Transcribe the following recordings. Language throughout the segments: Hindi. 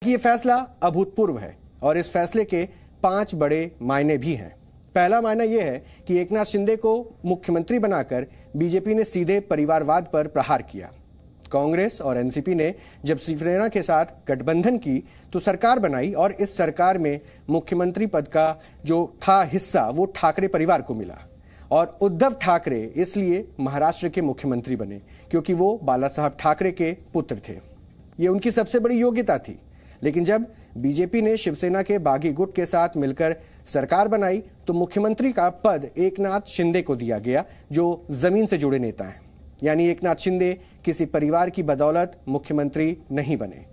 ये फैसला अभूतपूर्व है और इस फैसले के 5 बड़े मायने भी हैं। पहला मायना यह है कि एकनाथ शिंदे को मुख्यमंत्री बनाकर बीजेपी ने सीधे परिवारवाद पर प्रहार किया। कांग्रेस और एनसीपी ने जब शिवसेना के साथ गठबंधन की तो सरकार बनाई और इस सरकार में मुख्यमंत्री पद का जो था हिस्सा वो ठाकरे परिवार को मिला और उद्धव ठाकरे इसलिए महाराष्ट्र के मुख्यमंत्री बने क्योंकि वो बाला साहब ठाकरे के पुत्र थे। ये उनकी सबसे बड़ी योग्यता थी। लेकिन जब बीजेपी ने शिवसेना के बागी गुट के साथ मिलकर सरकार बनाई तो मुख्यमंत्री का पद एकनाथ शिंदे को दिया गया जो जमीन से जुड़े नेता हैं। यानी एकनाथ शिंदे किसी परिवार की बदौलत मुख्यमंत्री नहीं बने।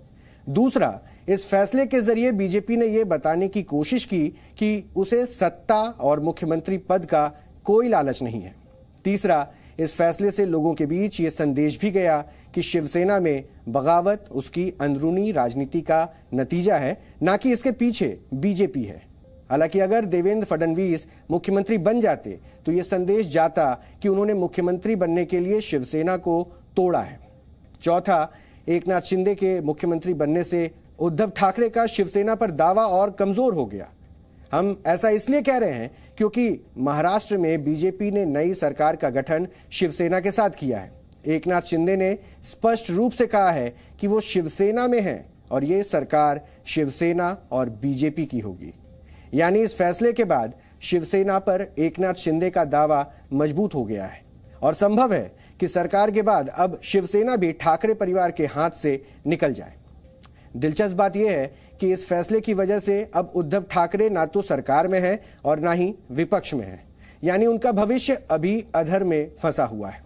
दूसरा, इस फैसले के जरिए बीजेपी ने यह बताने की कोशिश की कि उसे सत्ता और मुख्यमंत्री पद का कोई लालच नहीं है। तीसरा, इस फैसले से लोगों के बीच ये संदेश भी गया कि शिवसेना में बगावत उसकी अंदरूनी राजनीति का नतीजा है, ना कि इसके पीछे बीजेपी है। हालांकि अगर देवेंद्र फडणवीस मुख्यमंत्री बन जाते तो यह संदेश जाता कि उन्होंने मुख्यमंत्री बनने के लिए शिवसेना को तोड़ा है। चौथा, एकनाथ शिंदे के मुख्यमंत्री बनने से उद्धव ठाकरे का शिवसेना पर दावा और कमजोर हो गया। हम ऐसा इसलिए कह रहे हैं क्योंकि महाराष्ट्र में बीजेपी ने नई सरकार का गठन शिवसेना के साथ किया है। एकनाथ शिंदे ने स्पष्ट रूप से कहा है कि वो शिवसेना में हैं और ये सरकार शिवसेना और बीजेपी की होगी। यानी इस फैसले के बाद शिवसेना पर एकनाथ शिंदे का दावा मजबूत हो गया है और संभव है कि सरकार के बाद अब शिवसेना भी ठाकरे परिवार के हाथ से निकल जाए। दिलचस्प बात यह है कि इस फैसले की वजह से अब उद्धव ठाकरे ना तो सरकार में है और ना ही विपक्ष में है, यानी उनका भविष्य अभी अधर में फंसा हुआ है।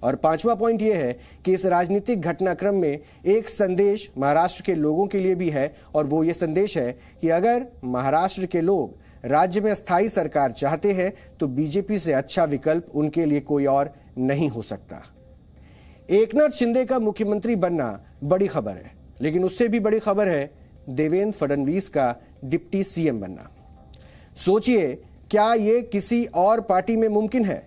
और पांचवा पॉइंट यह है कि इस राजनीतिक घटनाक्रम में एक संदेश महाराष्ट्र के लोगों के लिए भी है और वो ये संदेश है कि अगर महाराष्ट्र के लोग राज्य में स्थायी सरकार चाहते हैं तो बीजेपी से अच्छा विकल्प उनके लिए कोई और नहीं हो सकता। एकनाथ शिंदे का मुख्यमंत्री बनना बड़ी खबर है, लेकिन उससे भी बड़ी खबर है देवेंद्र फडणवीस का डिप्टी सीएम बनना। सोचिए, क्या ये किसी और पार्टी में मुमकिन है?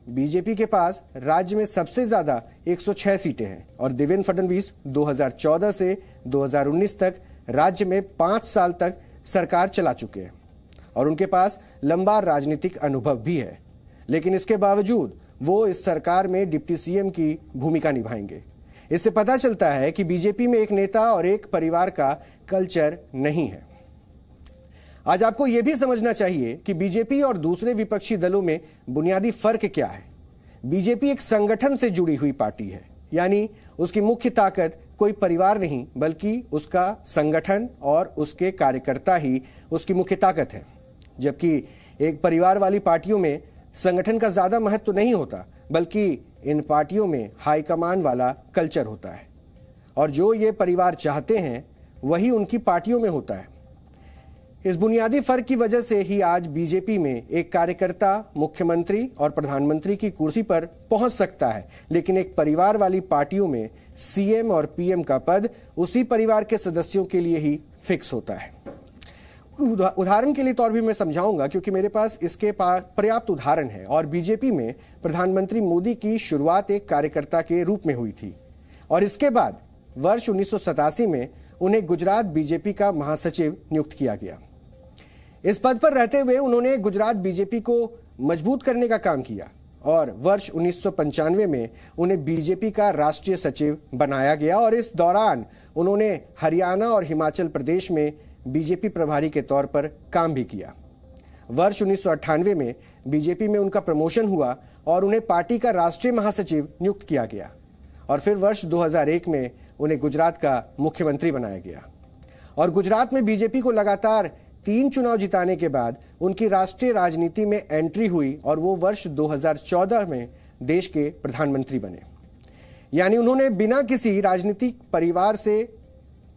बीजेपी के पास राज्य में सबसे ज्यादा 106 सीटें हैं और देवेंद्र फडणवीस 2014 से 2019 तक राज्य में 5 साल तक सरकार चला चुके हैं और उनके पास लंबा राजनीतिक अनुभव भी है। लेकिन इसके बावजूद वो इस सरकार में डिप्टी सीएम की भूमिका निभाएंगे। इससे पता चलता है कि बीजेपी में एक नेता और एक परिवार का कल्चर नहीं है। आज आपको यह भी समझना चाहिए कि बीजेपी और दूसरे विपक्षी दलों में बुनियादी फर्क क्या है। बीजेपी एक संगठन से जुड़ी हुई पार्टी है, यानी उसकी मुख्य ताकत कोई परिवार नहीं बल्कि उसका संगठन और उसके कार्यकर्ता ही उसकी मुख्य ताकत है। जबकि एक परिवार वाली पार्टियों में संगठन का ज्यादा महत्व नहीं होता, बल्कि इन पार्टियों में हाईकमान वाला कल्चर होता है और जो ये परिवार चाहते हैं वही उनकी पार्टियों में होता है। इस बुनियादी फर्क की वजह से ही आज बीजेपी में एक कार्यकर्ता मुख्यमंत्री और प्रधानमंत्री की कुर्सी पर पहुंच सकता है, लेकिन एक परिवार वाली पार्टियों में सीएम और पीएम का पद उसी परिवार के सदस्यों के लिए ही फिक्स होता है। उदाहरण के लिए तौर भी मैं समझाऊंगा क्योंकि मेरे पास इसके पर्याप्त उदाहरण है। और बीजेपी में प्रधानमंत्री मोदी की शुरुआत एक कार्यकर्ता के रूप में हुई थी और इसके बाद वर्ष 1987 में उन्हें गुजरात बीजेपी का महासचिव नियुक्त किया गया। इस पद पर रहते हुए उन्होंने गुजरात बीजेपी को मजबूत करने का काम किया और वर्ष 1995 में उन्हें बीजेपी का राष्ट्रीय सचिव बनाया गया और इस दौरान उन्होंने हरियाणा और हिमाचल प्रदेश में बीजेपी प्रभारी के तौर पर काम भी किया। वर्ष 1998 में बीजेपी में उनका प्रमोशन हुआ और उन्हें पार्टी का राष्ट्रीय महासचिव नियुक्त किया गया और फिर वर्ष 2001 में उन्हें गुजरात का मुख्यमंत्री बनाया गया। और गुजरात में बीजेपी को लगातार 3 चुनाव जिताने के बाद उनकी राष्ट्रीय राजनीति में एंट्री हुई और वो वर्ष 2014 में देश के प्रधानमंत्री बने। यानी उन्होंने बिना किसी राजनीतिक परिवार से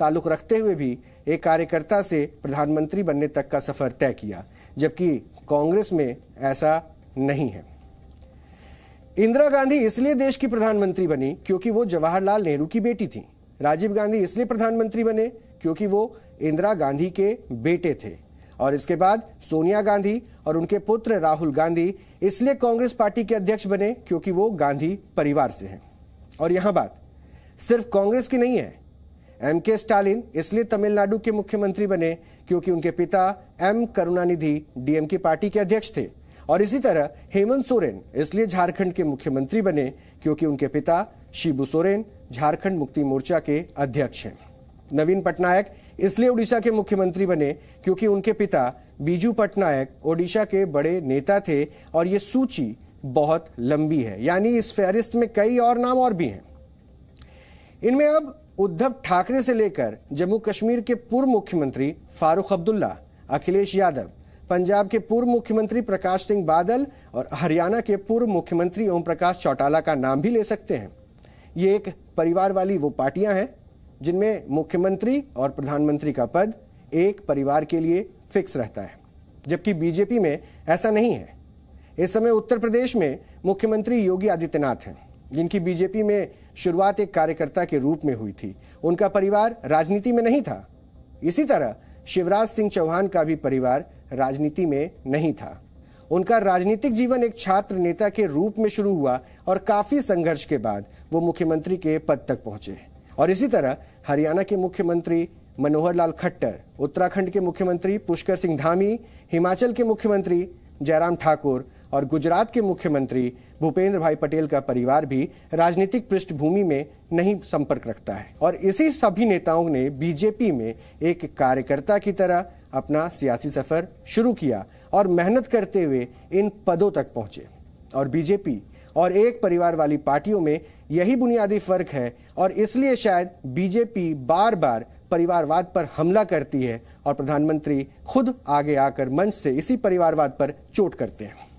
ताल्लुक रखते हुए भी एक कार्यकर्ता से प्रधानमंत्री बनने तक का सफर तय किया, जबकि कांग्रेस में ऐसा नहीं है। इंदिरा गांधी इसलिए देश की प्रधानमंत्री बनी क्योंकि वो जवाहरलाल नेहरू की बेटी थी। राजीव गांधी इसलिए प्रधानमंत्री बने क्योंकि वो इंदिरा गांधी के बेटे थे और इसके बाद सोनिया गांधी और उनके पुत्र राहुल गांधी इसलिए कांग्रेस पार्टी के अध्यक्ष बने क्योंकि वो गांधी परिवार से हैं। और यहां बात सिर्फ कांग्रेस की नहीं है, M.K. स्टालिन इसलिए तमिलनाडु के मुख्यमंत्री बने क्योंकि उनके पिता M. करुणानिधि DMK पार्टी के अध्यक्ष थे। और इसी तरह हेमंत सोरेन इसलिए झारखंड के मुख्यमंत्री बने क्योंकि उनके पिता शिबू सोरेन झारखंड मुक्ति मोर्चा के अध्यक्ष हैं। नवीन पटनायक इसलिए उड़ीसा के मुख्यमंत्री बने क्योंकि उनके पिता बीजू पटनायक ओडिशा के बड़े नेता थे। और ये सूची बहुत लंबी है, यानी इस फहरिस्त में कई और नाम और भी हैं। इनमें अब उद्धव ठाकरे से लेकर जम्मू कश्मीर के पूर्व मुख्यमंत्री फारूक अब्दुल्ला, अखिलेश यादव, पंजाब के पूर्व मुख्यमंत्री प्रकाश सिंह बादल और हरियाणा के पूर्व मुख्यमंत्री ओम प्रकाश चौटाला का नाम भी ले सकते हैं। ये एक परिवार वाली वो पार्टियां हैं जिनमें मुख्यमंत्री और प्रधानमंत्री का पद एक परिवार के लिए फिक्स रहता है, जबकि बीजेपी में ऐसा नहीं है। इस समय उत्तर प्रदेश में मुख्यमंत्री योगी आदित्यनाथ हैं, जिनकी बीजेपी में शुरुआत एक कार्यकर्ता के रूप में हुई थी। उनका परिवार राजनीति में नहीं था। इसी तरह शिवराज सिंह चौहान का भी परिवार राजनीति में नहीं था। उनका राजनीतिक जीवन एक छात्र नेता के रूप में शुरू हुआ और काफी संघर्ष के बाद वो मुख्यमंत्री के पद तक पहुंचे। और इसी तरह हरियाणा के मुख्यमंत्री मनोहर लाल खट्टर, उत्तराखंड के मुख्यमंत्री पुष्कर सिंह धामी, हिमाचल के मुख्यमंत्री जयराम ठाकुर और गुजरात के मुख्यमंत्री भूपेंद्र भाई पटेल का परिवार भी राजनीतिक पृष्ठभूमि में नहीं संपर्क रखता है। और इसी सभी नेताओं ने बीजेपी में एक कार्यकर्ता की तरह अपना सियासी सफर शुरू किया और मेहनत करते हुए इन पदों तक पहुंचे। और बीजेपी और एक परिवार वाली पार्टियों में यही बुनियादी फर्क है और इसलिए शायद बीजेपी बार बार परिवारवाद पर हमला करती है और प्रधानमंत्री खुद आगे आकर मंच से इसी परिवारवाद पर चोट करते हैं।